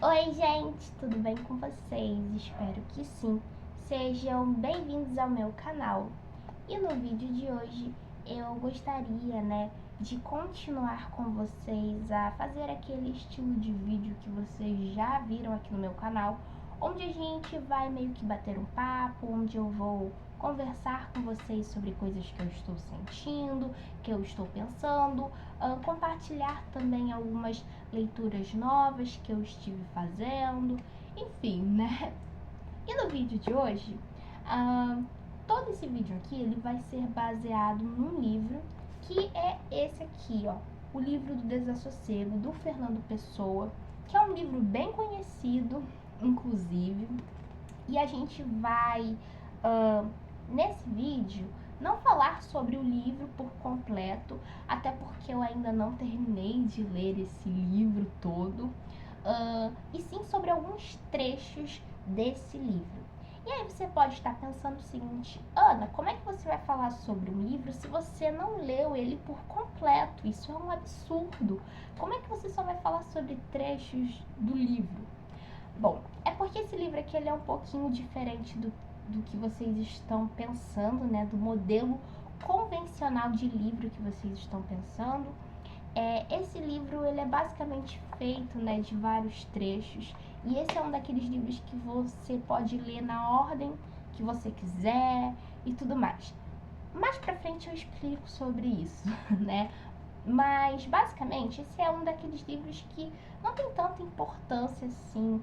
Oi gente, tudo bem com vocês? Espero que sim. Sejam bem-vindos ao meu canal. E no vídeo de hoje eu gostaria, de continuar com vocês a fazer aquele estilo de vídeo que vocês já viram aqui no meu canal, onde a gente vai meio que bater um papo, onde eu vou conversar com vocês sobre coisas que eu estou sentindo, que eu estou pensando, compartilhar também algumas leituras novas que eu estive fazendo, enfim, né? E no vídeo de hoje, todo esse vídeo aqui ele vai ser baseado num livro que é esse aqui, ó, o livro do Desassossego, do Fernando Pessoa, que é um livro bem conhecido, inclusive, e a gente vai, nesse vídeo, não falar sobre o livro por completo, até porque eu ainda não terminei de ler esse livro todo, e sim sobre alguns trechos desse livro. E aí você pode estar pensando o seguinte: Ana, como é que você vai falar sobre um livro se você não leu ele por completo? Isso é um absurdo. Como é que você só vai falar sobre trechos do livro? Bom, é porque esse livro aqui ele é um pouquinho diferente do que vocês estão pensando, né? Do modelo convencional de livro que vocês estão pensando. Esse livro ele é basicamente feito, né, de vários trechos, e esse é um daqueles livros que você pode ler na ordem que você quiser e tudo mais. Mais pra frente eu explico sobre isso, né? Mas basicamente esse é um daqueles livros que não tem tanta importância assim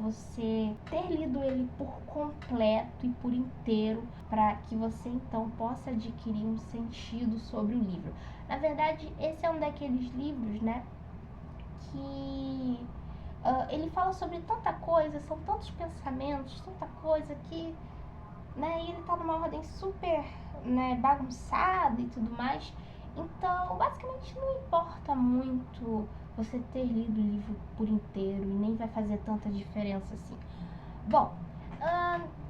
você ter lido ele por completo e por inteiro para que você então possa adquirir um sentido sobre o livro. Na verdade, esse é um daqueles livros, né, que ele fala sobre tanta coisa, são tantos pensamentos, tanta coisa que, né, e ele tá numa ordem super, né, bagunçada e tudo mais. Então, basicamente não importa muito você ter lido o livro por inteiro e nem vai fazer tanta diferença assim. Bom,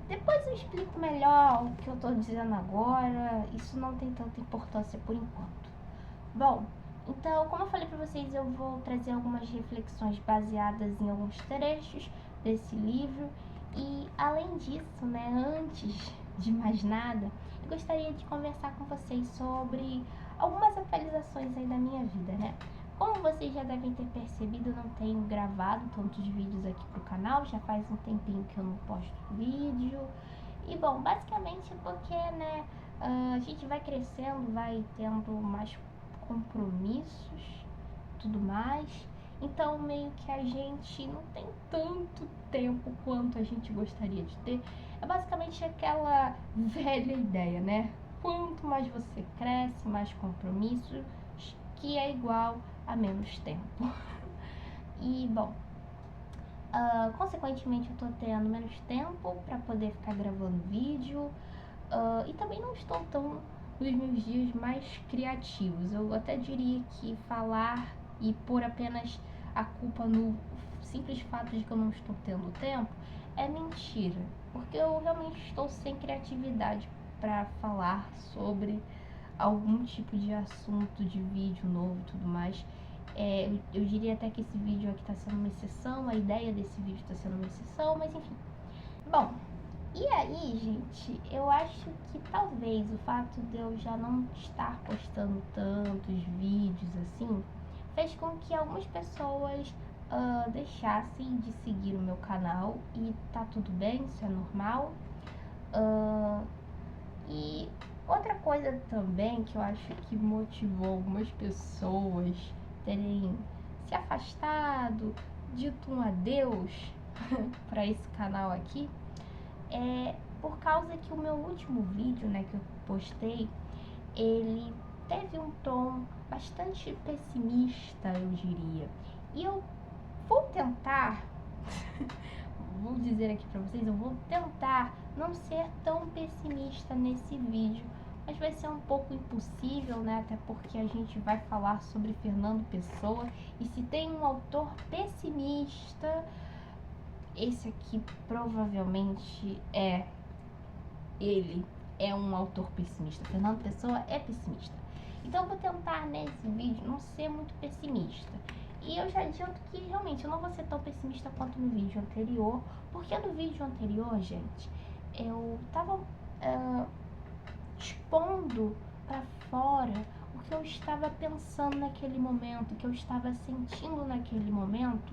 depois eu explico melhor o que eu tô dizendo agora, isso não tem tanta importância por enquanto. Bom, então, como eu falei pra vocês, eu vou trazer algumas reflexões baseadas em alguns trechos desse livro. E além disso, né, antes de mais nada, eu gostaria de conversar com vocês sobre algumas atualizações aí da minha vida, né? Como vocês já devem ter percebido, eu não tenho gravado tantos vídeos aqui pro canal, já faz um tempinho que eu não posto vídeo. E bom, basicamente porque, né, a gente vai crescendo, vai tendo mais compromissos, tudo mais. Então meio que a gente não tem tanto tempo quanto a gente gostaria de ter. É basicamente aquela velha ideia, né? Quanto mais você cresce, mais compromissos, que é igual a menos tempo. E bom, consequentemente eu tô tendo menos tempo para poder ficar gravando vídeo, e também não estou tão nos meus dias mais criativos. Eu até diria que falar e pôr apenas a culpa no simples fato de que eu não estou tendo tempo é mentira, porque eu realmente estou sem criatividade para falar sobre algum tipo de assunto de vídeo novo e tudo mais. Eu diria até que esse vídeo aqui está sendo uma exceção, a ideia desse vídeo está sendo uma exceção, mas enfim. Bom, e aí, gente, eu acho que talvez o fato de eu já não estar postando tantos vídeos assim fez com que algumas pessoas deixassem de seguir o meu canal, e tá tudo bem, isso é normal. E outra coisa também que eu acho que motivou algumas pessoas terem se afastado, dito um adeus para esse canal aqui, é por causa que o meu último vídeo, né, que eu postei, ele teve um tom bastante pessimista, eu diria. E eu vou tentar, vou dizer aqui pra vocês, eu vou tentar não ser tão pessimista nesse vídeo, mas vai ser um pouco impossível, né, até porque a gente vai falar sobre Fernando Pessoa, e se tem um autor pessimista, esse aqui provavelmente ele é um autor pessimista. Fernando Pessoa é pessimista. Então eu vou tentar nesse vídeo não ser muito pessimista. E eu já adianto que realmente eu não vou ser tão pessimista quanto no vídeo anterior, porque no vídeo anterior, gente, eu tava expondo pra fora o que eu estava pensando naquele momento, o que eu estava sentindo naquele momento.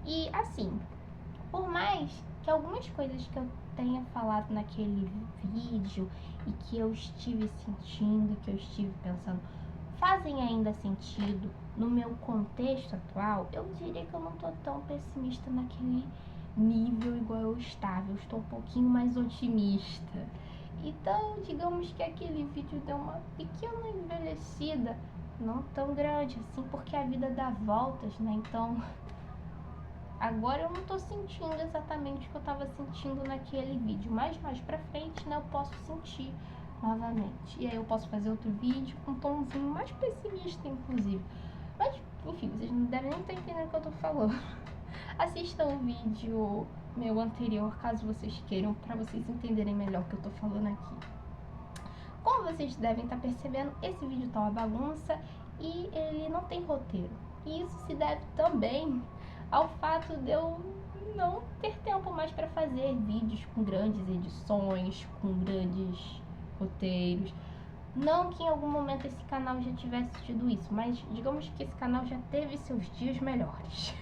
E assim, por mais que algumas coisas que eu tenha falado naquele vídeo e que eu estive sentindo, que eu estive pensando, fazem ainda sentido no meu contexto atual, eu diria que eu não tô tão pessimista naquele nível igual eu estava. Eu estou um pouquinho mais otimista. Então, digamos que aquele vídeo deu uma pequena envelhecida, não tão grande assim, porque a vida dá voltas, né? Então, agora eu não tô sentindo exatamente o que eu tava sentindo naquele vídeo, mas mais pra frente, né, eu posso sentir novamente. E aí eu posso fazer outro vídeo com um tomzinho mais pessimista, inclusive. Mas, enfim, vocês não devem nem estar entendendo o que eu tô falando. Assistam o vídeo meu anterior, caso vocês queiram, pra vocês entenderem melhor o que eu tô falando aqui. Como vocês devem estar percebendo, esse vídeo tá uma bagunça e ele não tem roteiro. E isso se deve também ao fato de eu não ter tempo mais para fazer vídeos com grandes edições, com grandes roteiros. Não que em algum momento esse canal já tivesse tido isso, mas digamos que esse canal já teve seus dias melhores.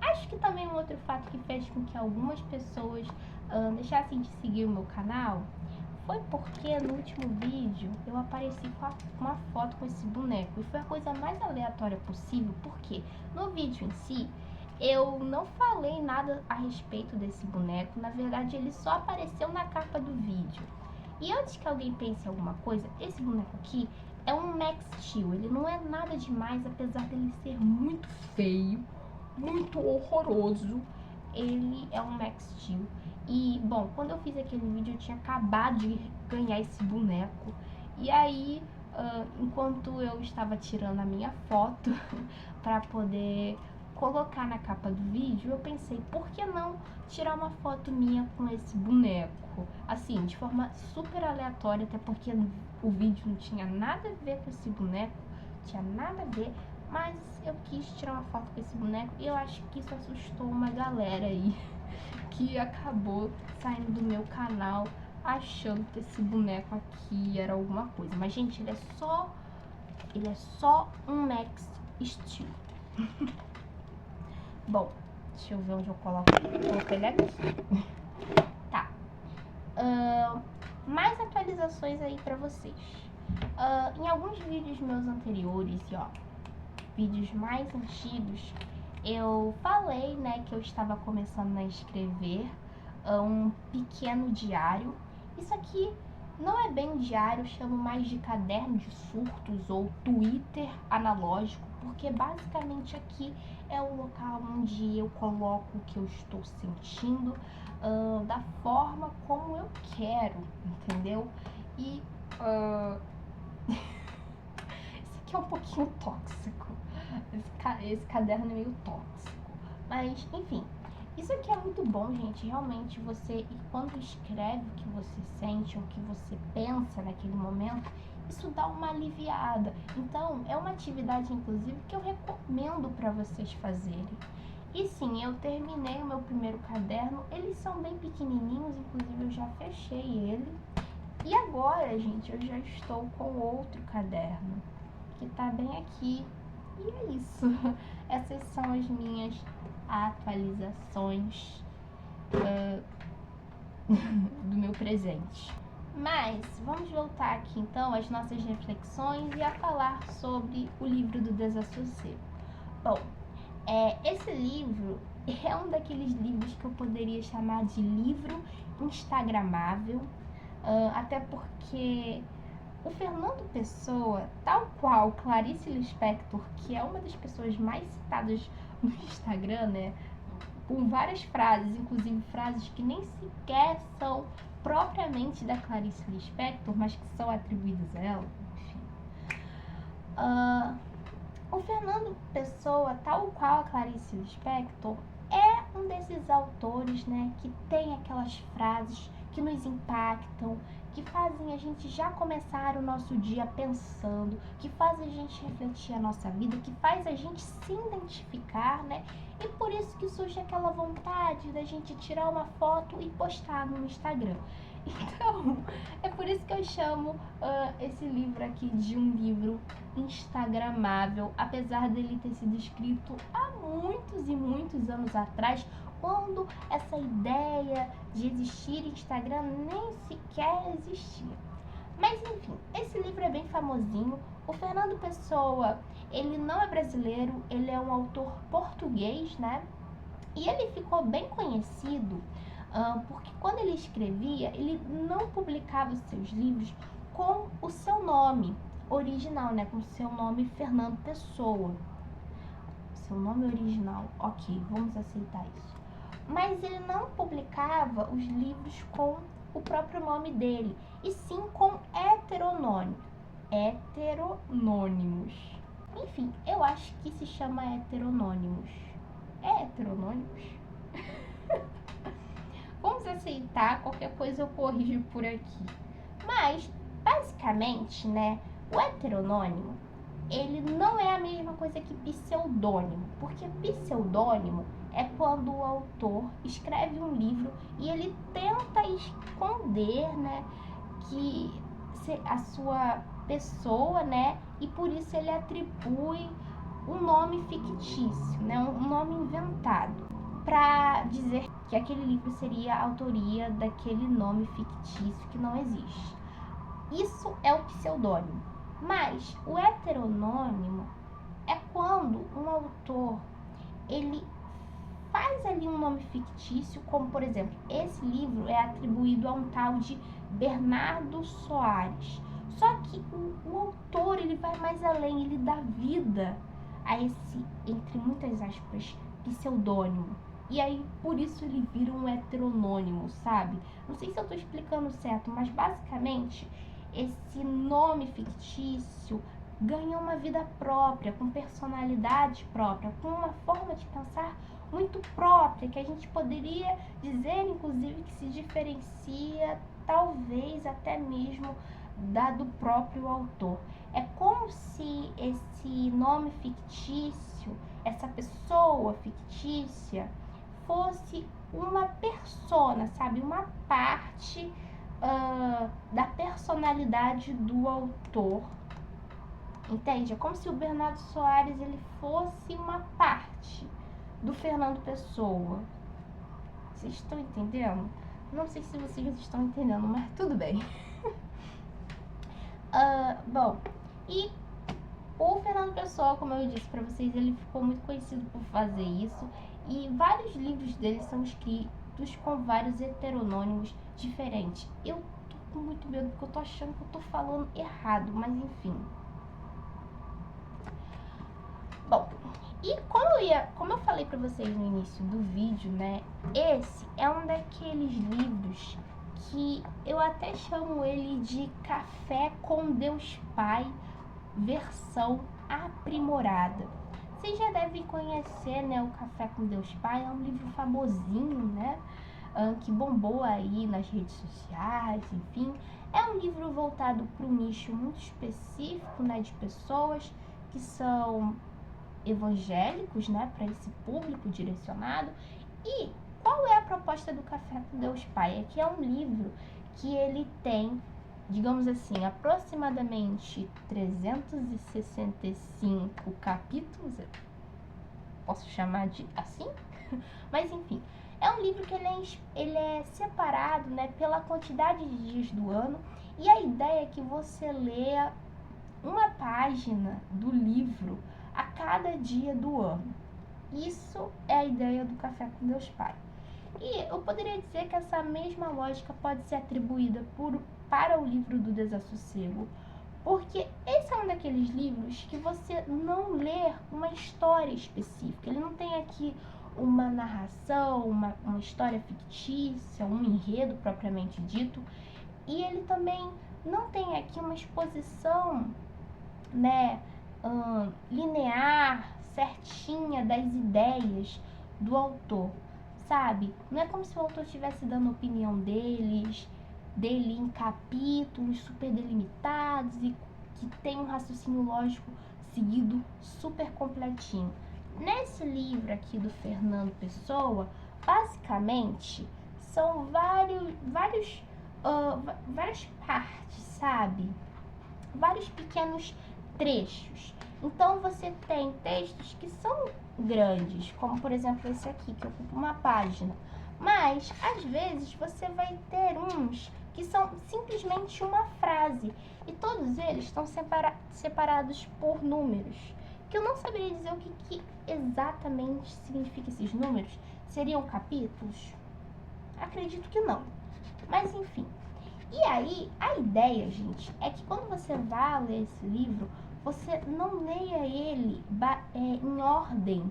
Acho que também um outro fato que fez com que algumas pessoas deixassem de seguir o meu canal foi porque no último vídeo eu apareci com uma foto com esse boneco. E foi a coisa mais aleatória possível, porque no vídeo em si eu não falei nada a respeito desse boneco. Na verdade, ele só apareceu na capa do vídeo. E antes que alguém pense alguma coisa, esse boneco aqui é um Max Steel. Ele não é nada demais, apesar dele ser muito feio, muito horroroso. Ele é um Max Steel. E, bom, quando eu fiz aquele vídeo eu tinha acabado de ganhar esse boneco. E aí, enquanto eu estava tirando a minha foto para poder colocar na capa do vídeo, eu pensei, por que não tirar uma foto minha com esse boneco? Assim, de forma super aleatória, até porque o vídeo não tinha nada a ver com esse boneco, tinha nada a ver, mas eu quis tirar uma foto com esse boneco e eu acho que isso assustou uma galera aí que acabou saindo do meu canal achando que esse boneco aqui era alguma coisa. Mas, gente, ele é só um Max Steel. Bom, deixa eu ver onde eu coloco. Coloquei ele aqui. Tá. Mais atualizações aí pra vocês. Em alguns vídeos meus anteriores, vídeos mais antigos, eu falei, né, que eu estava começando a escrever um pequeno diário. Isso aqui não é bem diário, eu chamo mais de caderno de surtos ou Twitter analógico, porque basicamente aqui é o local onde eu coloco o que eu estou sentindo, da forma como eu quero, entendeu? E isso aqui é um pouquinho tóxico. Esse caderno é meio tóxico. Mas, enfim, isso aqui é muito bom, gente. Realmente, você, quando escreve o que você sente, o que você pensa naquele momento, isso dá uma aliviada. Então, é uma atividade, inclusive, que eu recomendo para vocês fazerem. E sim, eu terminei o meu primeiro caderno. Eles são bem pequenininhos, inclusive eu já fechei ele. E agora, gente, eu já estou com outro caderno, que tá bem aqui. E é isso. Essas são as minhas atualizações do meu presente. Mas vamos voltar aqui então às nossas reflexões e a falar sobre o livro do Desassossego. Bom, esse livro é um daqueles livros que eu poderia chamar de livro instagramável, até porque o Fernando Pessoa, tal qual Clarice Lispector, que é uma das pessoas mais citadas no Instagram, né, com várias frases, inclusive frases que nem sequer são propriamente da Clarice Lispector, mas que são atribuídas a ela, enfim. O Fernando Pessoa, tal qual a Clarice Lispector, é um desses autores, né, que tem aquelas frases que nos impactam, que fazem a gente já começar o nosso dia pensando, que fazem a gente refletir a nossa vida, que faz a gente se identificar, né? E por isso que surge aquela vontade da gente tirar uma foto e postar no Instagram. Então, é por isso que eu chamo esse livro aqui de um livro instagramável, apesar dele ter sido escrito há muitos e muitos anos atrás, quando essa ideia de existir Instagram nem sequer existia. Mas enfim, esse livro é bem famosinho. O Fernando Pessoa, ele não é brasileiro, ele é um autor português, né? E ele ficou bem conhecido porque quando ele escrevia, ele não publicava os seus livros com o seu nome original, né? Com o seu nome Fernando Pessoa. Seu nome original, ok, vamos aceitar isso. Mas ele não publicava os livros com o próprio nome dele, e sim com heteronônimos. Enfim, eu acho que se chama heteronônimos. É heteronônimos? Vamos aceitar, qualquer coisa eu corrijo por aqui. Mas, basicamente, né, o heteronônimo, ele não é a mesma coisa que pseudônimo, porque pseudônimo é quando o autor escreve um livro e ele tenta esconder, né, que a sua pessoa, né, e por isso ele atribui um nome fictício, né, um nome inventado, para dizer que aquele livro seria a autoria daquele nome fictício que não existe. Isso é o pseudônimo. Mas o heteronônimo é quando um autor ele faz ali um nome fictício, como por exemplo, esse livro é atribuído a um tal de Bernardo Soares. Só que o autor ele vai mais além, ele dá vida a esse, entre muitas aspas, pseudônimo. E aí, por isso ele vira um heteronônimo, sabe? Não sei se eu tô explicando certo, mas basicamente esse nome fictício ganha uma vida própria, com personalidade própria, com uma forma de pensar muito própria, que a gente poderia dizer, inclusive, que se diferencia, talvez até mesmo, da do próprio autor. É como se esse nome fictício, essa pessoa fictícia, fosse uma persona, sabe? Uma parte da personalidade do autor. Entende? É como se o Bernardo Soares ele fosse uma parte do Fernando Pessoa. Vocês estão entendendo? Não sei se vocês estão entendendo, mas tudo bem. Bom, e o Fernando Pessoa, como eu disse pra vocês, ele ficou muito conhecido por fazer isso. E vários livros dele são escritos com vários heteronônimos diferentes. Eu tô com muito medo porque eu tô achando que eu tô falando errado, mas enfim. Bom, e como eu falei pra vocês no início do vídeo, né, esse é um daqueles livros que eu até chamo ele de Café com Deus Pai, versão aprimorada. Vocês já devem conhecer, né, o Café com Deus Pai, é um livro famosinho, né, que bombou aí nas redes sociais, enfim. É um livro voltado para um nicho muito específico, né, de pessoas que são evangélicos, né, para esse público direcionado. E qual é a proposta do Café com Deus Pai? É que é um livro que ele tem, digamos assim, aproximadamente 365 capítulos, posso chamar de assim? Mas enfim, é um livro que ele é separado, né, pela quantidade de dias do ano, e a ideia é que você leia uma página do livro a cada dia do ano. Isso é a ideia do Café com Deus Pai. E eu poderia dizer que essa mesma lógica pode ser atribuída para o livro do Desassossego, porque esse é um daqueles livros que você não lê uma história específica. Ele não tem aqui uma narração, uma história fictícia, um enredo propriamente dito. E ele também não tem aqui uma exposição, né, linear, certinha das ideias do autor. sabe? Não é como se o autor estivesse dando a opinião dele em capítulos super delimitados e que tem um raciocínio lógico seguido super completinho. Nesse livro aqui do Fernando Pessoa, basicamente são várias partes, sabe? Vários pequenos trechos. Então você tem textos que são grandes, como por exemplo esse aqui, que ocupa uma página. Mas, às vezes, você vai ter uns que são simplesmente uma frase. E todos eles estão separados por números. Que eu não saberia dizer o que exatamente significa esses números. Seriam capítulos? Acredito que não. Mas, enfim. E aí, a ideia, gente, é que quando você vai ler esse livro, você não leia ele em ordem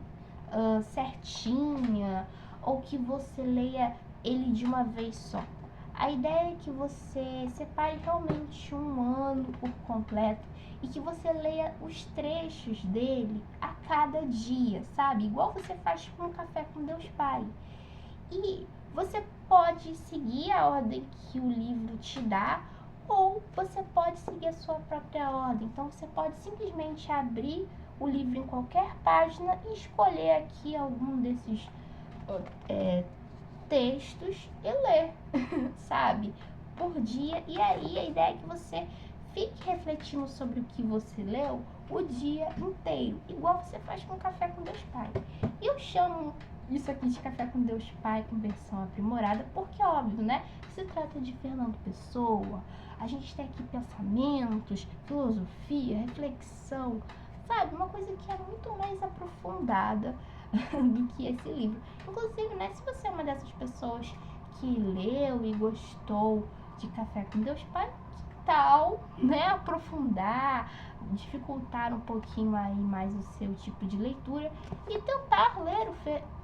certinha, ou que você leia ele de uma vez só. A ideia é que você separe realmente um ano por completo e que você leia os trechos dele a cada dia, sabe? Igual você faz com o Café com Deus Pai. E você pode seguir a ordem que o livro te dá, ou você pode seguir a sua própria ordem. Então você pode simplesmente abrir o livro em qualquer página e escolher aqui algum desses textos e ler, sabe? Por dia. E aí a ideia é que você fique refletindo sobre o que você leu o dia inteiro, igual você faz com Café com Deus Pai. Eu chamo isso aqui de Café com Deus Pai com versão aprimorada, porque óbvio, né? Se trata de Fernando Pessoa, a gente tem aqui pensamentos, filosofia, reflexão, sabe? Uma coisa que é muito mais aprofundada do que esse livro. Inclusive, né, se você é uma dessas pessoas que leu e gostou de Café com Deus Pai, que tal, né, aprofundar, dificultar um pouquinho aí mais o seu tipo de leitura e tentar ler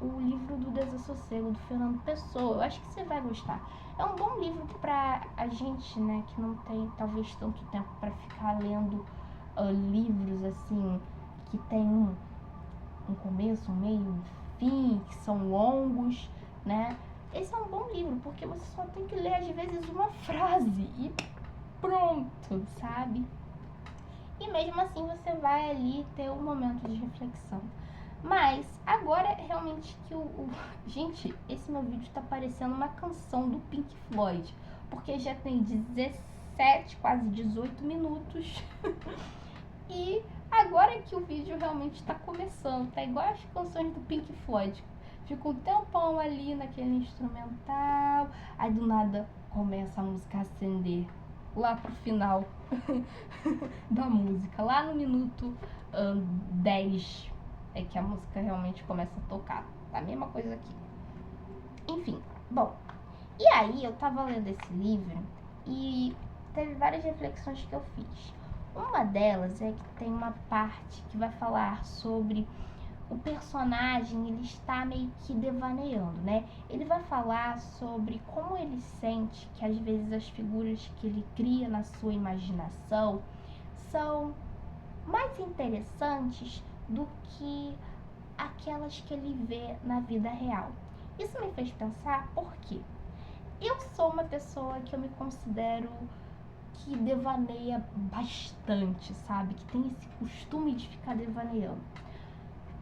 o livro do Desassossego, do Fernando Pessoa. Eu acho que você vai gostar. É um bom livro pra a gente, né, que não tem talvez tanto tempo para ficar lendo livros assim, que tem um começo, um meio, um fim, que são longos, né? Esse é um bom livro, porque você só tem que ler às vezes uma frase e pronto, sabe? E mesmo assim você vai ali ter um momento de reflexão. Mas agora realmente que Gente, esse meu vídeo tá parecendo uma canção do Pink Floyd, porque já tem 17, quase 18 minutos. E agora que o vídeo realmente tá começando, tá igual as canções do Pink Floyd. Fica um tempão ali naquele instrumental, aí do nada começa a música a acender lá pro final da música, lá no minuto 10 é que a música realmente começa a tocar. A mesma coisa aqui. Enfim, bom. E aí eu tava lendo esse livro e teve várias reflexões que eu fiz. Uma delas é que tem uma parte que vai falar sobre o personagem, ele está meio que devaneando, né? Ele vai falar sobre como ele sente que às vezes as figuras que ele cria na sua imaginação são mais interessantes do que aquelas que ele vê na vida real. Isso me fez pensar por quê? Eu sou uma pessoa que eu me considero que devaneia bastante, sabe? Que tem esse costume de ficar devaneando.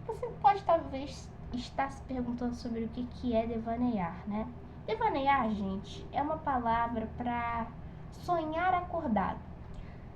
Você pode talvez estar se perguntando sobre o que é devanear, né? Devanear, gente, é uma palavra para sonhar acordado.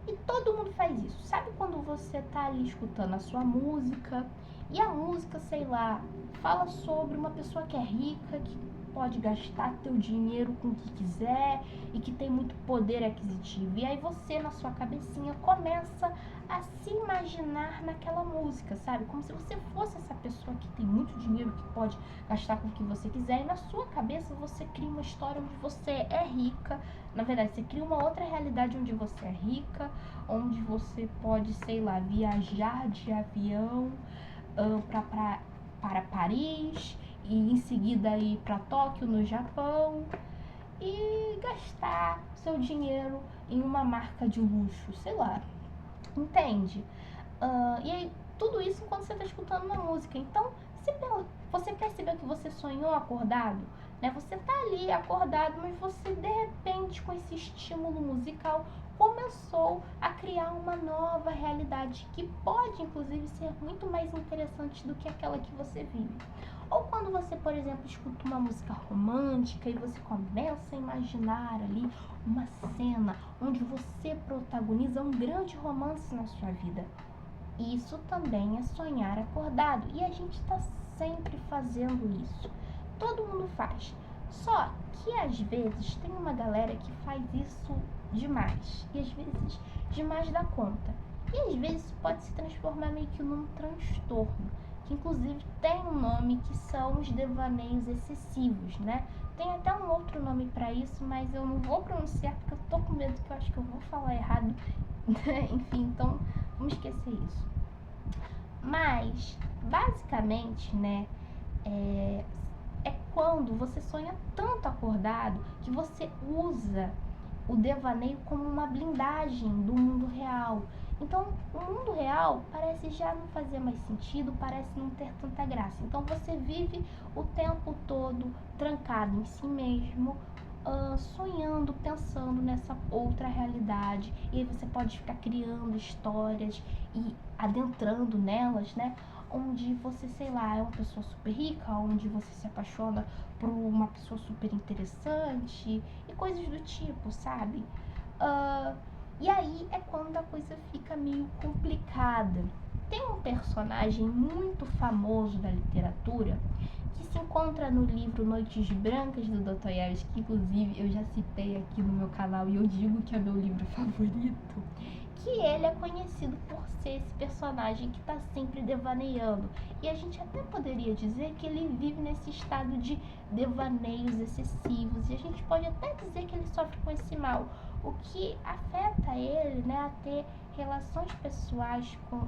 E todo mundo faz isso. Sabe quando você tá ali escutando a sua música e a música, sei lá, fala sobre uma pessoa que é rica, que pode gastar teu dinheiro com o que quiser e que tem muito poder aquisitivo. E aí você, na sua cabecinha, começa a se imaginar naquela música, sabe? Como se você fosse essa pessoa que tem muito dinheiro, que pode gastar com o que você quiser. E na sua cabeça você cria uma história onde você é rica. Na verdade, você cria uma outra realidade onde você é rica, onde você pode, sei lá, viajar de avião para Paris e em seguida ir para Tóquio, no Japão, e gastar seu dinheiro em uma marca de luxo, sei lá, entende? E aí, tudo isso enquanto você está escutando uma música. Então, Você percebeu que você sonhou acordado? Né? Você tá ali acordado, mas você de repente com esse estímulo musical começou a criar uma nova realidade que pode inclusive ser muito mais interessante do que aquela que você vive. Ou quando você, por exemplo, escuta uma música romântica e você começa a imaginar ali uma cena onde você protagoniza um grande romance na sua vida. Isso também é sonhar acordado e a gente está sempre fazendo isso. Todo mundo faz. Só que às vezes tem uma galera que faz isso demais e às vezes demais da conta. E às vezes pode se transformar meio que num transtorno, que inclusive tem um nome que são os devaneios excessivos, né? Tem até um outro nome para isso, mas eu não vou pronunciar porque eu tô com medo que eu acho que eu vou falar errado. Enfim, então vamos esquecer isso. Mas, basicamente, né, é quando você sonha tanto acordado que você usa o devaneio como uma blindagem do mundo real. Então, o mundo real parece já não fazer mais sentido, parece não ter tanta graça. Então, você vive o tempo todo trancado em si mesmo, sonhando, pensando nessa outra realidade. E aí você pode ficar criando histórias e adentrando nelas, né? Onde você, sei lá, é uma pessoa super rica, onde você se apaixona por uma pessoa super interessante e coisas do tipo, sabe? E aí é quando a coisa fica meio complicada. Tem um personagem muito famoso da literatura que se encontra no livro Noites Brancas do Dostoiévski, que inclusive eu já citei aqui no meu canal e eu digo que é meu livro favorito, que ele é conhecido por ser esse personagem que está sempre devaneando. E a gente até poderia dizer que ele vive nesse estado de devaneios excessivos. E a gente pode até dizer que ele sofre com esse mal, o que afeta ele, né, a ter relações pessoais com,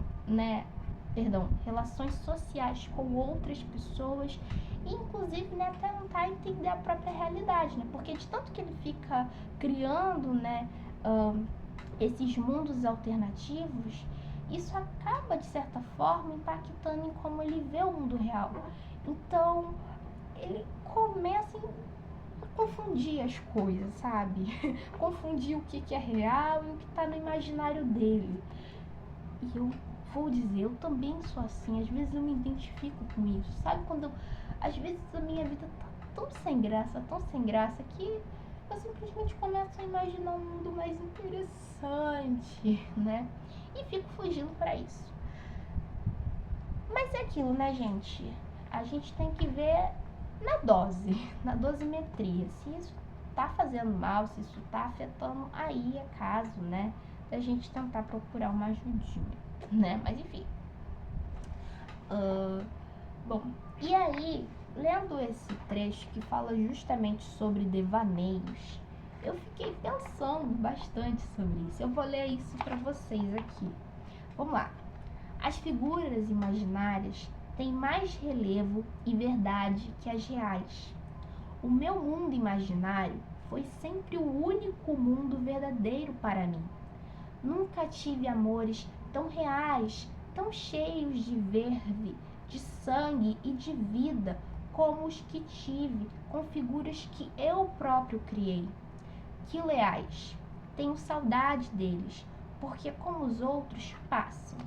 relações sociais com outras pessoas e inclusive, né, até tentar entender a própria realidade, né, porque de tanto que ele fica criando, né, esses mundos alternativos, isso acaba de certa forma impactando em como ele vê o mundo real. Então ele começa a confundir as coisas, sabe? Confundir o que é real e o que está no imaginário dele. E eu vou dizer, eu também sou assim, às vezes eu me identifico com isso, sabe? Às vezes a minha vida tá tão sem graça que eu simplesmente começo a imaginar um mundo mais interessante, né? E fico fugindo pra isso. Mas é aquilo, né, gente? A gente tem que ver na dosimetria, se isso tá fazendo mal, se isso tá afetando, aí é caso, né, da gente tentar procurar uma ajudinha, né? Mas enfim. Bom, e aí, lendo esse trecho que fala justamente sobre devaneios, eu fiquei pensando bastante sobre isso. Eu vou ler isso para vocês aqui. Vamos lá. As figuras imaginárias têm mais relevo e verdade que as reais. O meu mundo imaginário foi sempre o único mundo verdadeiro para mim. Nunca tive amores tão reais, tão cheios de verve, de sangue e de vida como os que tive com figuras que eu próprio criei. Que leais! Tenho saudade deles, porque como os outros passam.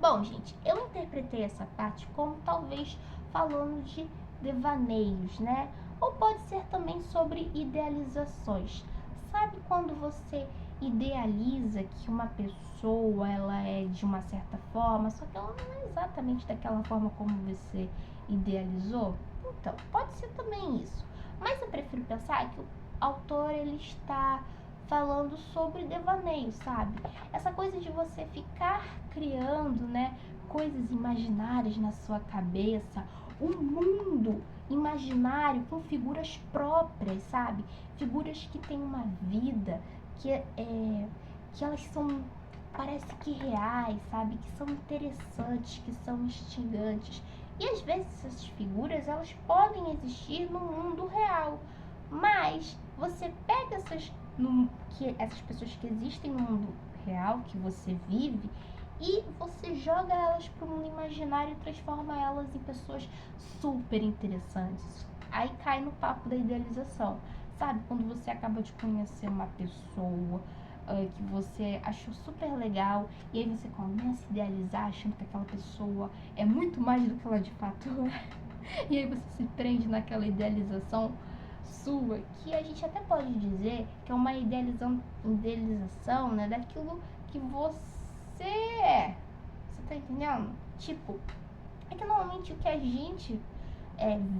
Bom, gente, eu interpretei essa parte como talvez falando de devaneios, né? Ou pode ser também sobre idealizações. Sabe quando você idealiza que uma pessoa ela é de uma certa forma, só que ela não é exatamente daquela forma como você idealizou? Então, pode ser também isso. Mas eu prefiro pensar que o autor ele está falando sobre devaneio, sabe? Essa coisa de você ficar criando, né, coisas imaginárias na sua cabeça, um mundo imaginário com figuras próprias, sabe? Figuras que têm uma vida, que elas são, parece que reais, sabe? Que são interessantes, que são instigantes. E às vezes essas figuras, elas podem existir no mundo real, mas você pega essas pessoas que existem no mundo real, que você vive, e você joga elas para o mundo imaginário e transforma elas em pessoas super interessantes. Aí cai no papo da idealização, sabe? Quando você acaba de conhecer uma pessoa que você achou super legal e aí você começa a idealizar achando que aquela pessoa é muito mais do que ela de fato é. E aí você se prende naquela idealização sua, que a gente até pode dizer que é uma idealização, né, daquilo que você é. Você tá entendendo? Tipo, é que normalmente o que a gente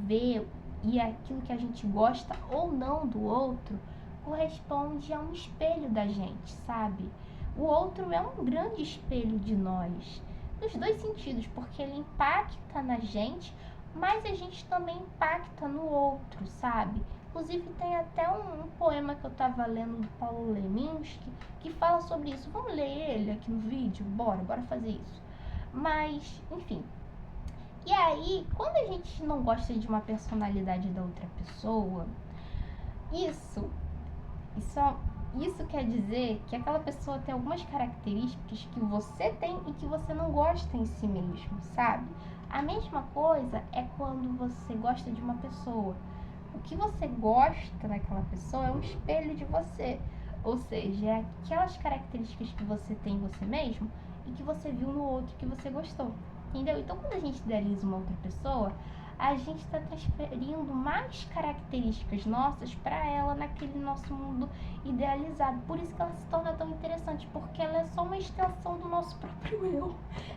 vê e aquilo que a gente gosta ou não do outro corresponde a um espelho da gente, sabe? O outro é um grande espelho de nós, nos dois sentidos, porque ele impacta na gente, mas a gente também impacta no outro, sabe? Inclusive tem até um poema que eu tava lendo do Paulo Leminski que fala sobre isso. Vamos ler ele aqui no vídeo? Bora fazer isso. Mas, enfim. E aí, quando a gente não gosta de uma personalidade da outra pessoa, isso quer dizer que aquela pessoa tem algumas características que você tem e que você não gosta em si mesmo, sabe? A mesma coisa é quando você gosta de uma pessoa. O que você gosta naquela pessoa é um espelho de você. Ou seja, é aquelas características que você tem em você mesmo e que você viu no outro que você gostou. Entendeu? Então, quando a gente idealiza uma outra pessoa, a gente está transferindo mais características nossas para ela naquele nosso mundo idealizado. Por isso que ela se torna tão interessante, porque ela é só uma extensão do nosso próprio eu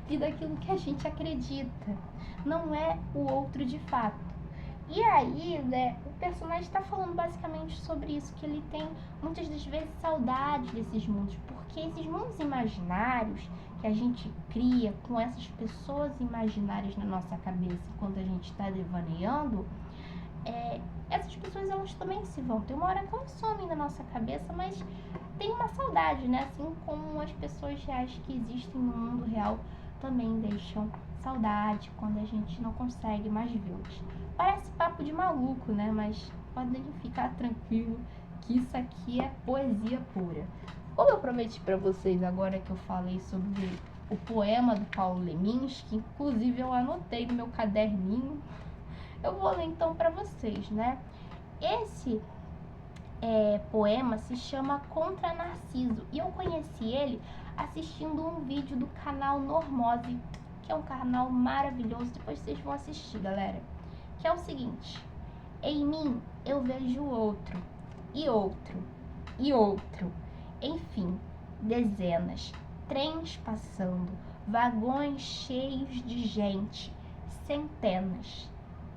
e daquilo que a gente acredita. Não é o outro de fato. E aí, né, o personagem está falando basicamente sobre isso, que ele tem muitas das vezes saudade desses mundos, porque esses mundos imaginários que a gente cria com essas pessoas imaginárias na nossa cabeça enquanto a gente está devaneando, essas pessoas elas também se vão. Tem uma hora que elas somem na nossa cabeça, mas tem uma saudade, né? Assim como as pessoas reais que existem no mundo real também deixam saudade quando a gente não consegue mais vê-los. Parece papo de maluco, né? Mas podem ficar tranquilo que isso aqui é poesia pura. Como eu prometi para vocês agora que eu falei sobre o poema do Paulo Leminski, inclusive eu anotei no meu caderninho, eu vou ler então para vocês, né? Esse poema se chama Contra Narciso e eu conheci ele assistindo um vídeo do canal Normose, que é um canal maravilhoso, depois vocês vão assistir, galera. Que é o seguinte: em mim eu vejo outro, e outro, e outro, enfim, dezenas, trens passando, vagões cheios de gente, centenas.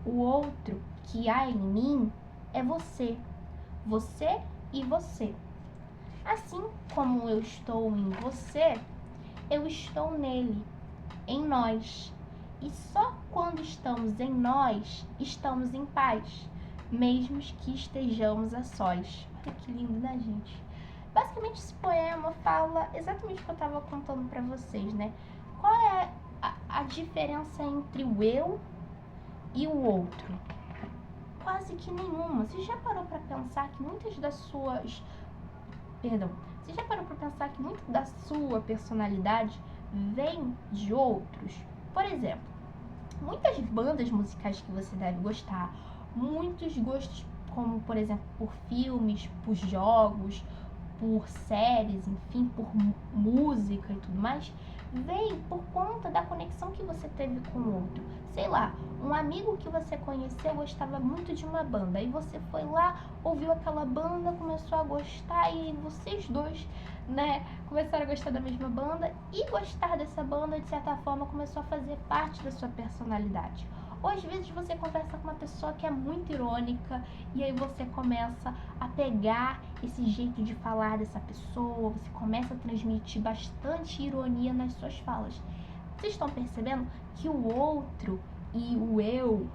O outro que há em mim é você, você e você. Assim como eu estou em você, eu estou nele, em nós. E só quando estamos em nós, estamos em paz, mesmo que estejamos a sós. Olha que lindo, né, gente? Basicamente, esse poema fala exatamente o que eu estava contando para vocês, né? Qual é a diferença entre o eu e o outro? Quase que nenhuma. Você já parou para pensar que muitas das suas... Perdão. Você já parou para pensar que muito da sua personalidade vem de outros? Por exemplo, muitas bandas musicais que você deve gostar, muitos gostos, como por exemplo por filmes, por jogos, por séries, enfim, por música e tudo mais, vem por conta da conexão que você teve com o outro. Sei lá, um amigo que você conheceu gostava muito de uma banda, aí você foi lá, ouviu aquela banda, começou a gostar e vocês dois, né, começaram a gostar da mesma banda e gostar dessa banda, de certa forma, começou a fazer parte da sua personalidade. Ou às vezes você conversa com uma pessoa que é muito irônica e aí você começa a pegar esse jeito de falar dessa pessoa, você começa a transmitir bastante ironia nas suas falas. Vocês estão percebendo que o outro e o eu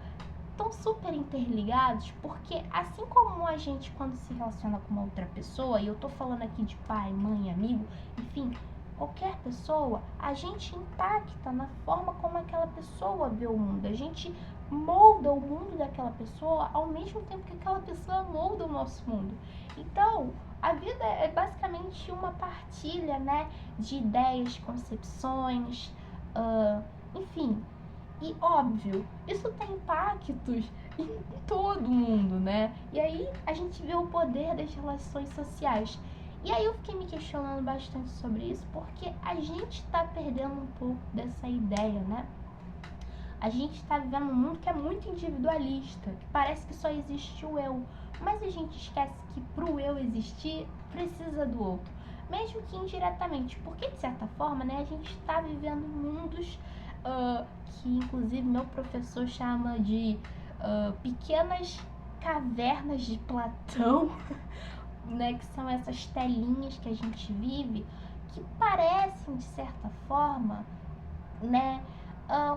estão super interligados? Porque assim como a gente quando se relaciona com uma outra pessoa, e eu tô falando aqui de pai, mãe, amigo, enfim, qualquer pessoa, a gente impacta na forma como aquela pessoa vê o mundo. A gente molda o mundo daquela pessoa ao mesmo tempo que aquela pessoa molda o nosso mundo. Então, A vida é basicamente uma partilha, né, de ideias, concepções, enfim. E óbvio, isso tem impactos em todo mundo, né? E aí a gente vê o poder das relações sociais. E aí eu fiquei me questionando bastante sobre isso, porque a gente tá perdendo um pouco dessa ideia, né? A gente está vivendo um mundo que é muito individualista, que parece que só existe o eu, mas a gente esquece que pro eu existir, precisa do outro, mesmo que indiretamente, porque de certa forma, né, a gente está vivendo mundos que inclusive meu professor chama de pequenas cavernas de Platão, né, que são essas telinhas que a gente vive, que parecem de certa forma, né,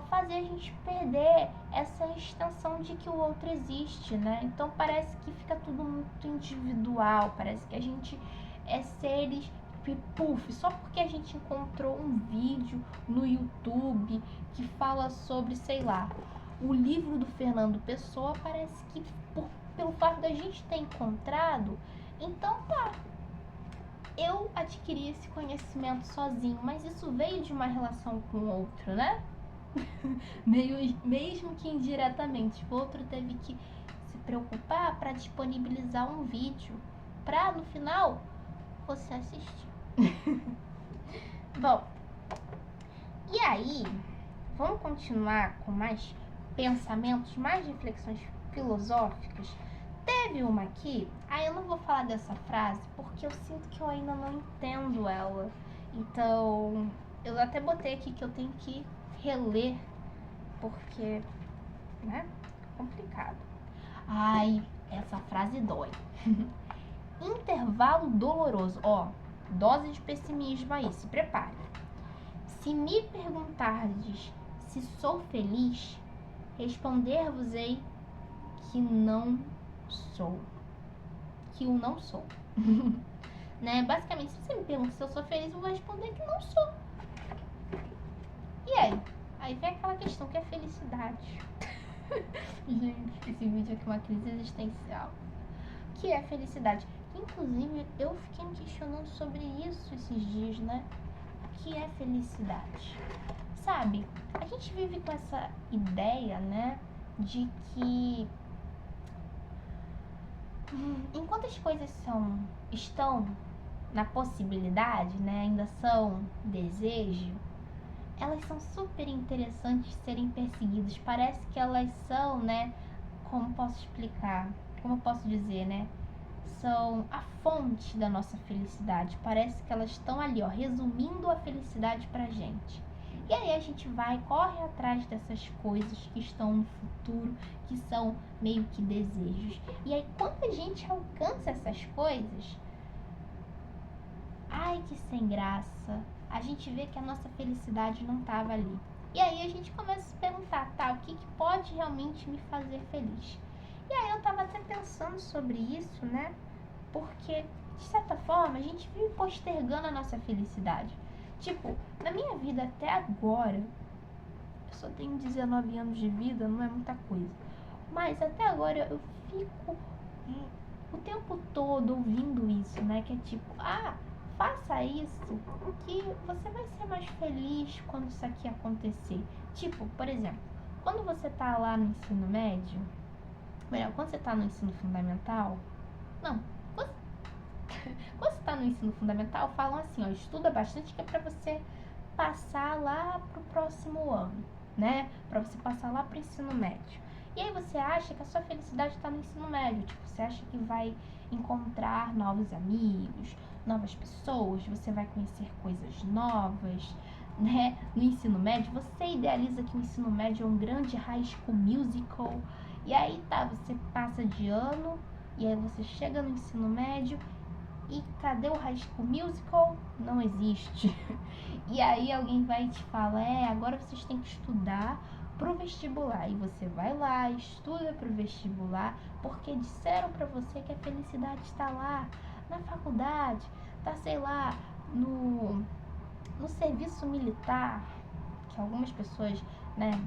fazer a gente perder essa extensão de que o outro existe, né? Então parece que fica tudo muito individual, parece que a gente é seres puf, só porque a gente encontrou um vídeo no YouTube que fala sobre, sei lá, o livro do Fernando Pessoa, parece que pelo fato da gente ter encontrado, então tá, eu adquiri esse conhecimento sozinho, mas isso veio de uma relação com o outro, né? Mesmo que indiretamente, o outro teve que se preocupar para disponibilizar um vídeo para no final você assistir. Bom, e aí vamos continuar com mais pensamentos, mais reflexões filosóficas. Teve uma aqui, eu não vou falar dessa frase porque eu sinto que eu ainda não entendo ela. Então, eu até botei aqui que eu tenho que reler porque, né, complicado. Ai, essa frase dói. Intervalo doloroso. Ó, dose de pessimismo aí, se prepare. Se me perguntardes se sou feliz, responder-vos-ei que não sou. Que eu não sou. Né? Basicamente, se você me pergunta se eu sou feliz, eu vou responder que não sou. E aí? Aí vem aquela questão que é felicidade. Gente, esse vídeo aqui é uma crise existencial. O que é felicidade? Inclusive, eu fiquei me questionando sobre isso esses dias, né? O que é felicidade? Sabe, a gente vive com essa ideia, né? De que enquanto as coisas estão na possibilidade, né? Ainda são desejo, elas são super interessantes de serem perseguidas. Parece que elas são, né? Como posso explicar? Como eu posso dizer, né? São a fonte da nossa felicidade. Parece que elas estão ali, ó, resumindo a felicidade pra gente. E aí a gente vai, corre atrás dessas coisas que estão no futuro, que são meio que desejos. E aí quando a gente alcança essas coisas, ai que sem graça, a gente vê que a nossa felicidade não estava ali. E aí a gente começa a se perguntar, tá, o que pode realmente me fazer feliz? E aí eu tava até pensando sobre isso, né? Porque, de certa forma, a gente vive postergando a nossa felicidade. Tipo, na minha vida até agora, eu só tenho 19 anos de vida, não é muita coisa. Mas até agora eu fico o tempo todo ouvindo isso, né? Que é tipo, faça isso que você vai ser mais feliz quando isso aqui acontecer. Tipo, por exemplo, quando você tá lá no ensino médio, melhor, quando você tá no ensino fundamental, não, quando você tá no ensino fundamental, falam assim, ó, estuda bastante que é pra você passar lá pro próximo ano, né? Pra você passar lá pro ensino médio. E aí você acha que a sua felicidade tá no ensino médio, tipo, você acha que vai encontrar novos amigos, novas pessoas, você vai conhecer coisas novas, né? No ensino médio, você idealiza que o ensino médio é um grande High School Musical, e aí tá, você passa de ano, e aí você chega no ensino médio, e cadê o High School Musical? Não existe. E aí alguém vai te falar, agora vocês têm que estudar pro vestibular. E você vai lá, estuda pro vestibular, porque disseram pra você que a felicidade está lá na faculdade, tá, sei lá, no serviço militar, que algumas pessoas, né,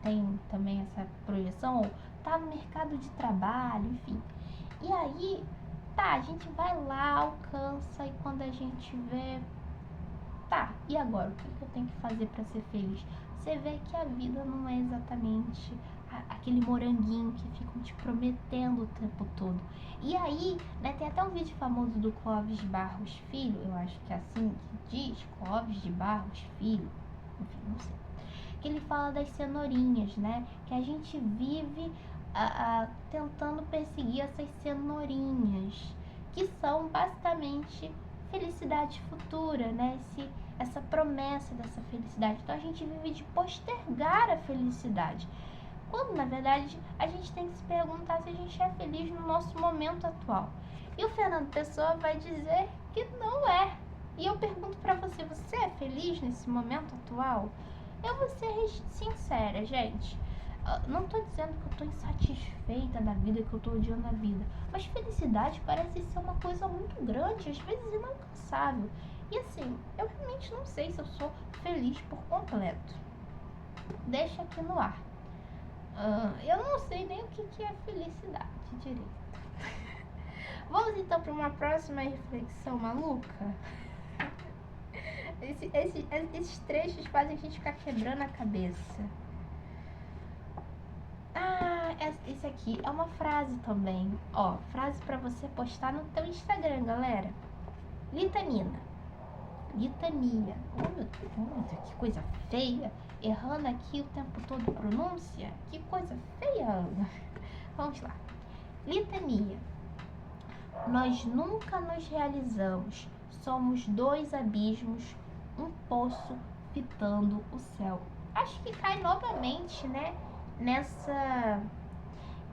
têm também essa projeção, ou tá no mercado de trabalho, enfim. E aí tá, a gente vai lá, alcança, e quando a gente vê, tá, e agora? O que eu tenho que fazer para ser feliz? Você vê que a vida não é exatamente aquele moranguinho que ficam te prometendo o tempo todo. E aí, né, tem até um vídeo famoso do Clóvis de Barros Filho, eu acho que é assim que diz, Clóvis de Barros Filho, enfim, não sei. Que ele fala das cenourinhas, né? Que a gente vive tentando perseguir essas cenourinhas, que são basicamente felicidade futura, né? Essa promessa dessa felicidade. Então a gente vive de postergar a felicidade, quando na verdade a gente tem que se perguntar se a gente é feliz no nosso momento atual. E o Fernando Pessoa vai dizer que não é. E eu pergunto pra você, você é feliz nesse momento atual? Eu vou ser sincera, gente. Não tô dizendo que eu tô insatisfeita da vida, que eu tô odiando a vida. Mas felicidade parece ser uma coisa muito grande, às vezes inalcançável. E assim, eu realmente não sei se eu sou feliz por completo. Deixa aqui no ar. Eu não sei nem o que é felicidade direito. Vamos então para uma próxima reflexão maluca? Esses trechos fazem a gente ficar quebrando a cabeça. Esse aqui é uma frase também. Ó, frase pra você postar no teu Instagram, galera. Litanina. Litania. Oh, meu Deus, que coisa feia. Errando aqui o tempo todo pronúncia. Que coisa feia, Ana. Vamos lá. Litania. Nós nunca nos realizamos. Somos dois abismos, um poço fitando o céu. Acho que cai novamente, né, nessa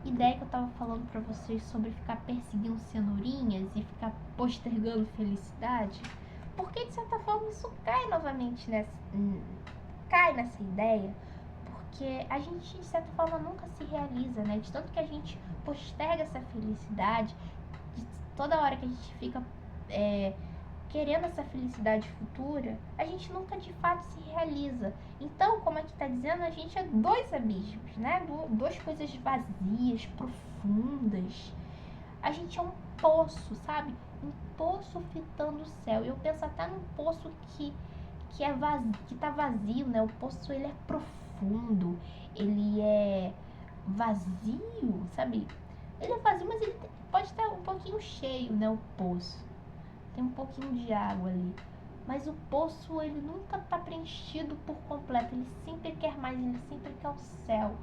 ideia que eu tava falando pra vocês sobre ficar perseguindo cenourinhas e ficar postergando felicidade. Porque de certa forma isso cai novamente nessa ideia, porque a gente de certa forma nunca se realiza, né? De tanto que a gente posterga essa felicidade, de toda hora que a gente fica querendo essa felicidade futura, a gente nunca de fato se realiza. Então, como é que tá dizendo, a gente é dois abismos, né? Duas coisas vazias, profundas. A gente é um poço, sabe? Um poço fitando o céu. Eu penso até num poço que é vazio, que tá vazio, né? O poço, ele é profundo, ele é vazio, sabe? Ele é vazio, mas ele pode estar um pouquinho cheio, né? O poço. Tem um pouquinho de água ali. Mas o poço, ele nunca tá preenchido por completo. Ele sempre quer mais, ele sempre quer o céu,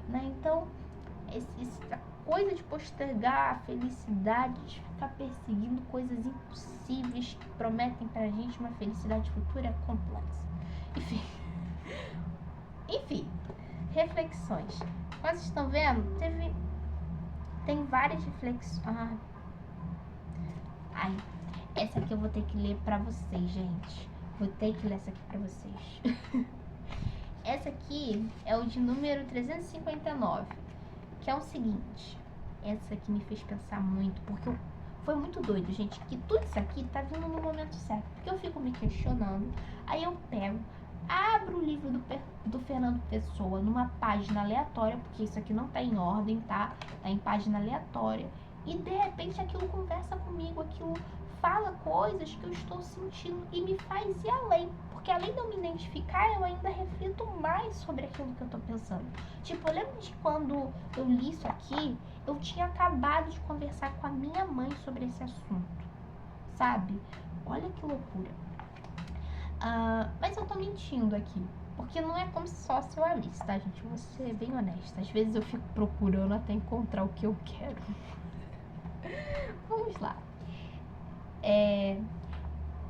né? Então, essa coisa de postergar a felicidade, de ficar perseguindo coisas impossíveis que prometem pra gente uma felicidade futura, é complexa. Enfim, reflexões. Como vocês estão vendo, tem várias reflexões. Essa aqui eu vou ter que ler pra vocês, gente. Vou ter que ler essa aqui pra vocês. Essa aqui é o de número 359, que é o seguinte. Essa aqui me fez pensar muito, porque foi muito doido, gente, que tudo isso aqui tá vindo no momento certo. Porque eu fico me questionando, aí eu pego, abro o livro do Fernando Pessoa numa página aleatória, porque isso aqui não tá em ordem, tá? Tá em página aleatória. E de repente aquilo conversa comigo, aquilo fala coisas que eu estou sentindo e me faz ir além. Porque além de eu me identificar, eu ainda reflito mais sobre aquilo que eu tô pensando. Tipo, eu lembro de quando eu li isso aqui, eu tinha acabado de conversar com a minha mãe sobre esse assunto, sabe? Olha que loucura. Mas eu tô mentindo aqui, porque não é como se só eu a lista, tá, gente? Vou ser bem honesta. Às vezes eu fico procurando até encontrar o que eu quero. Vamos lá.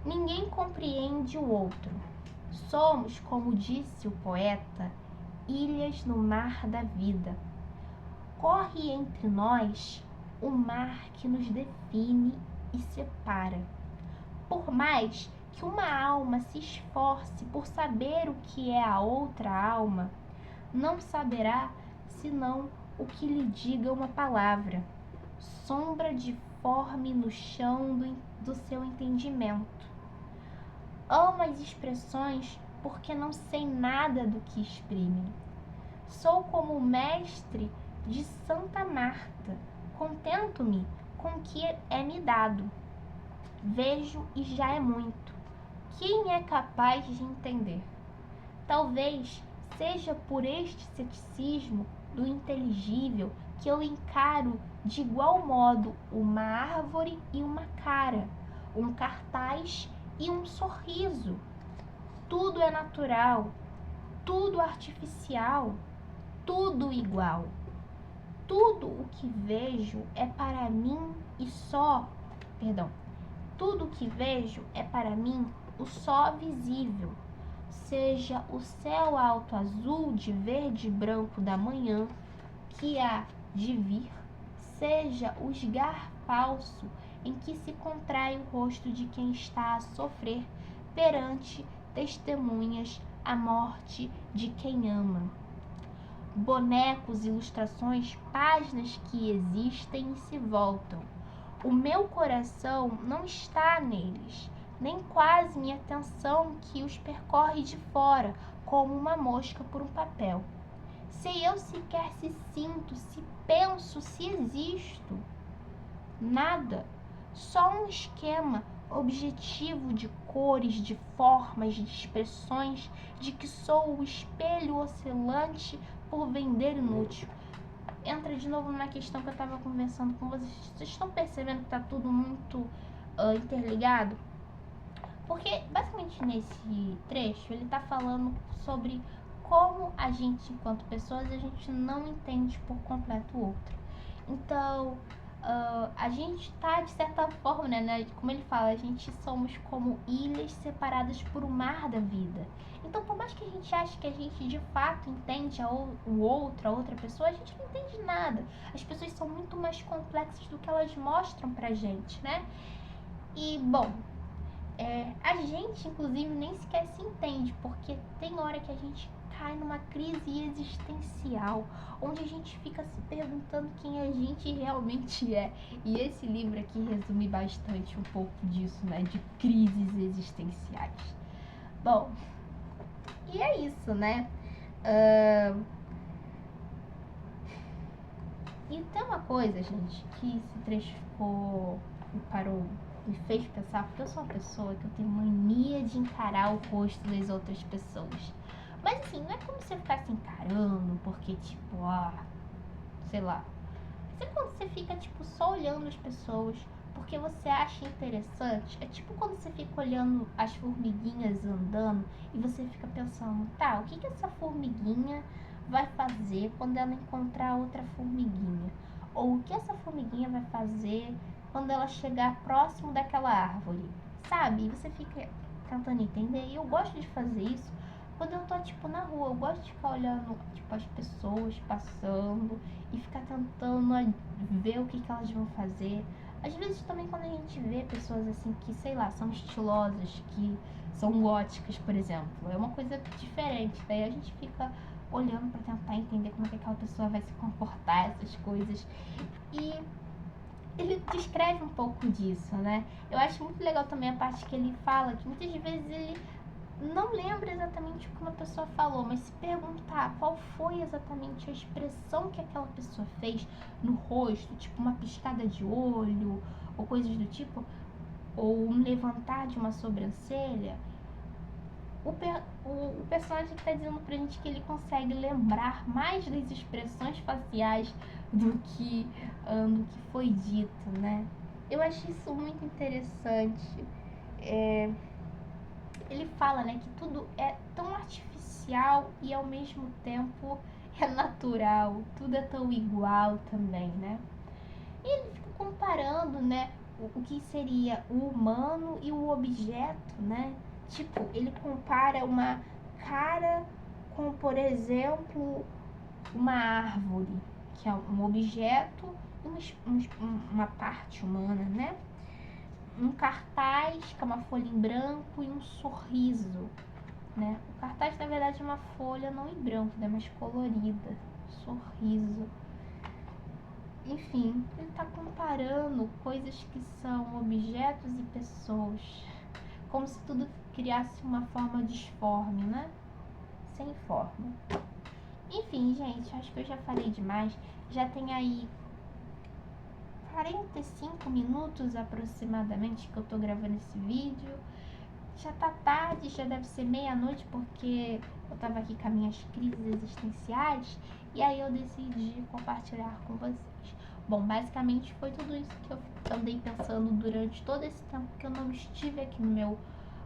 Ninguém compreende o outro. Somos, como disse o poeta, ilhas no mar da vida. Corre entre nós o mar que nos define e separa. Por mais que uma alma se esforce por saber o que é a outra alma, não saberá senão o que lhe diga uma palavra, sombra diforme no chão do seu entendimento. Amo as expressões porque não sei nada do que exprimem. Sou como o mestre de Santa Marta, contento-me com o que é me dado. Vejo e já é muito. Quem é capaz de entender? Talvez seja por este ceticismo do inteligível que eu encaro de igual modo uma árvore e uma cara, um cartaz e um sorriso. Tudo é natural, tudo artificial, tudo igual. Tudo o que vejo é para mim e só, tudo o que vejo é para mim o só visível, seja o céu alto azul de verde e branco da manhã que há de vir, seja o esgar falso em que se contrai o rosto de quem está a sofrer perante testemunhas a morte de quem ama. Bonecos, ilustrações, páginas que existem e se voltam. O meu coração não está neles, nem quase minha atenção que os percorre de fora, como uma mosca por um papel. Se eu sequer se sinto, se penso, se existo. Nada. Só um esquema objetivo de cores, de formas, de expressões, de que sou o espelho oscilante por vender inútil. Entra de novo numa questão que eu estava conversando com vocês. Vocês estão percebendo que está tudo muito interligado? Porque, basicamente, nesse trecho, ele está falando sobre como a gente, enquanto pessoas, a gente não entende por completo o outro. Então, a gente está, de certa forma, né, como ele fala, a gente somos como ilhas separadas por um mar da vida. Então, por mais que a gente ache que a gente, de fato, entende o outro, a outra pessoa, a gente não entende nada. As pessoas são muito mais complexas do que elas mostram pra gente, né? E, bom, a gente, inclusive, nem sequer se entende, porque tem hora que a gente cai numa crise existencial, onde a gente fica se perguntando quem a gente realmente é. E esse livro aqui resume bastante um pouco disso, né, de crises existenciais. Bom, e é isso, né? E tem uma coisa, gente, que esse trecho me fez pensar, porque eu sou uma pessoa que eu tenho mania de encarar o rosto das outras pessoas. Mas assim, não é como se eu ficasse encarando, porque tipo, sei lá. Mas é quando você fica tipo só olhando as pessoas, porque você acha interessante. É tipo quando você fica olhando as formiguinhas andando e você fica pensando, tá, o que essa formiguinha vai fazer quando ela encontrar outra formiguinha? Ou o que essa formiguinha vai fazer quando ela chegar próximo daquela árvore? Sabe? E você fica tentando entender. E eu gosto de fazer isso quando eu tô, tipo, na rua. Eu gosto de ficar olhando, tipo, as pessoas passando e ficar tentando ver o que elas vão fazer. Às vezes também quando a gente vê pessoas assim que, sei lá, são estilosas, que são góticas, por exemplo, é uma coisa diferente. Daí a gente fica olhando pra tentar entender como é que aquela pessoa vai se comportar, essas coisas. E ele descreve um pouco disso, né? Eu acho muito legal também a parte que ele fala que muitas vezes ele não lembra exatamente o que uma pessoa falou, mas se perguntar qual foi exatamente a expressão que aquela pessoa fez no rosto, tipo uma piscada de olho, ou coisas do tipo, ou um levantar de uma sobrancelha, o personagem está dizendo pra gente que ele consegue lembrar mais das expressões faciais do que foi dito, né? Eu acho isso muito interessante. Ele fala, né, que tudo é tão artificial e ao mesmo tempo é natural, tudo é tão igual também, né? E ele fica comparando, né, o que seria o humano e o objeto, né? Tipo, ele compara uma cara com, por exemplo, uma árvore, que é um objeto, uma parte humana, né? Um cartaz, que é uma folha em branco, e um sorriso, né? O cartaz, na verdade, é uma folha não em branco, né? Mas colorida. Sorriso. Enfim, ele está comparando coisas que são objetos e pessoas, como se tudo criasse uma forma disforme, né? Sem forma. Enfim, gente, acho que eu já falei demais. Já tem aí 45 minutos aproximadamente que eu tô gravando esse vídeo. Já tá tarde, já deve ser meia-noite, porque eu tava aqui com as minhas crises existenciais e aí eu decidi compartilhar com vocês. Bom, basicamente foi tudo isso que eu andei pensando durante todo esse tempo que eu não estive aqui no meu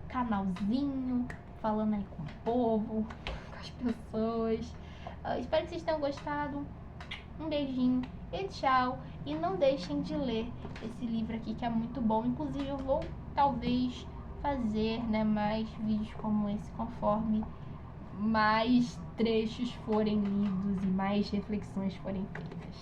canalzinho, falando aí com o povo, com as pessoas. Espero que vocês tenham gostado. Um beijinho e tchau. E não deixem de ler esse livro aqui que é muito bom. Inclusive eu vou talvez fazer, né, mais vídeos como esse conforme mais trechos forem lidos e mais reflexões forem feitas.